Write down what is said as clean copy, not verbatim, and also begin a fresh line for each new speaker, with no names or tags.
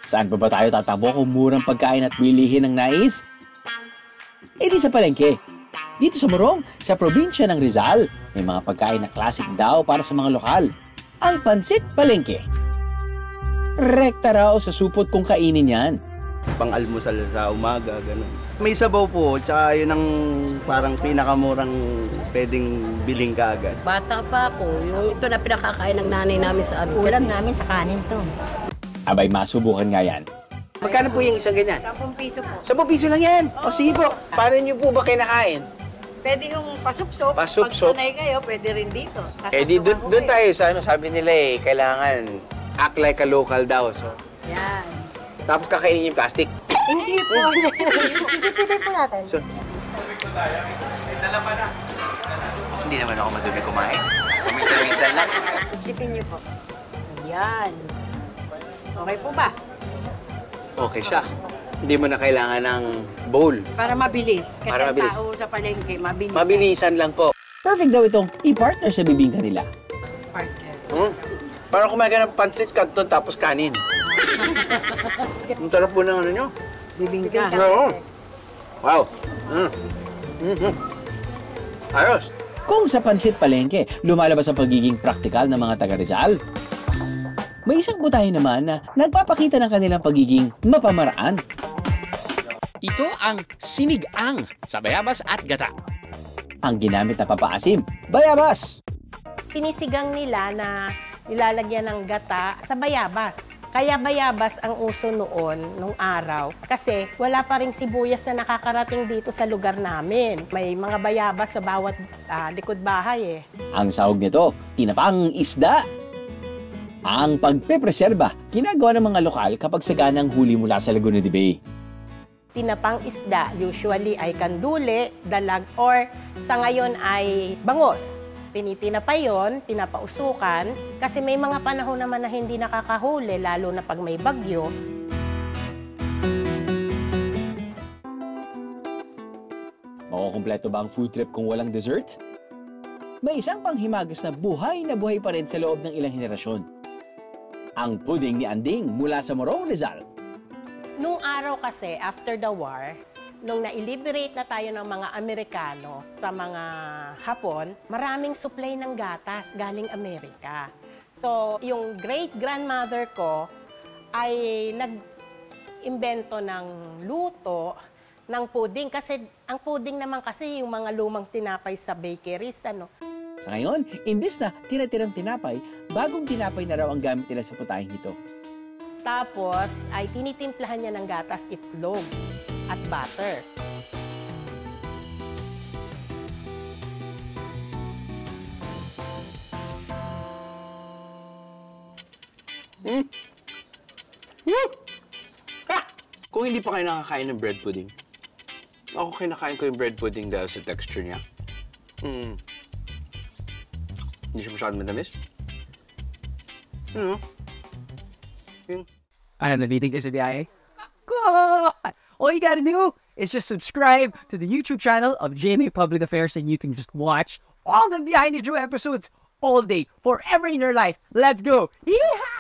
Saan pa ba tayo tatabo kung murang pagkain at bilihin ng nais? Eh di sa palengke. Dito sa Morong, sa probinsya ng Rizal, may mga pagkain na classic daw para sa mga lokal. Ang pansit palengke. Rekta raw sa supot kung kainin yan.
Pang-almusal sa umaga, gano'n. May sabaw po, tsaka yun ang parang pinakamurang pwedeng biling kaagad.
Bata pa ako, yung ito na pinakakain ng nanay namin sa ano.
Ulam namin sa kanin to.
Abay, masubukan nga yan.
Magkano po yung isang ganyan?
10 piso po.
10 piso lang yan. O sige po, paano nyo po ba kinakain?
Pwede yung pasupsop.
Pasupsop?
Pag sanay kayo, pwede rin dito.
Eh di doon tayo sa ano, sabi nila eh, kailangan act like a local daw. So,
Yan.
tapos kakainin yung plastic.
Hindi po.
Sisipsipin po natin.
So, hindi naman ako madumi kumain. Minsan-minsan lang.
Sipsipin niyo po. Yan. Okay po ba?
Okay siya. Hindi mo na kailangan ng bowl.
Para mabilis. Kasi
Para
ang
mabilis.
tao sa palengke, mabilis.
Mabilisan lang po.
Perfect daw itong i-partner sa bibingka nila.
Partner.
Parang kumain ka ng pancit canton tapos kanin. Ang sarap po ng ano nyo.
Bibingka.
Oo. Wow. Ayos.
Kung sa pansit palengke, lumalabas ang pagiging praktikal ng mga taga Rizal. May isang putahe naman na nagpapakita ng kanilang pagiging mapamaraan.
Ito ang sinigang sa bayabas at gata.
Ang ginamit na papaasim, bayabas!
Sinisigang nila na nilalagyan ng gata sa bayabas. Kaya bayabas ang uso noon, nung araw. Kasi wala pa ring sibuyas na nakakarating dito sa lugar namin. May mga bayabas sa bawat likod bahay eh.
Ang sahog nito, tinapang isda. Ang pagpepreserba, ginagawa ng mga lokal kapag saganang huli mula sa Laguna de Bay.
Tinapang isda, usually ay kandule, dalag, or sa ngayon ay bangos. Tinitinapa yun, pinapausukan, kasi may mga panahon naman na hindi nakakahuli, lalo na pag may bagyo.
Makukumpleto ba ang food trip kung walang dessert? May isang panghimagas na buhay pa rin sa loob ng ilang henerasyon. Ang puding ni Anding mula sa Morong, Rizal.
Nung araw kasi, after the war, nung na-liberate na tayo ng mga Amerikano sa mga Hapon, maraming supply ng gatas galing Amerika. So, yung great-grandmother ko ay nag-imbento ng luto ng puding. Kasi ang puding naman kasi yung mga lumang tinapay sa bakeries, ano.
Sa ngayon, imbis na tinatirang tinapay, bagong tinapay na raw ang gamit nila sa putahing ito.
Tapos ay tinitimplahan niya ng gatas, itlog at butter.
Kung hindi pa kayo nakakain ng bread pudding, ako kinakain ko yung bread pudding dahil sa texture niya. Hindi siya masyadong madamis.
I have the meeting is the IA. All you gotta do is just subscribe to the YouTube channel of GMA Public Affairs and you can just watch all the behind the show episodes all day, forever in your life. Let's go! Yeehaw!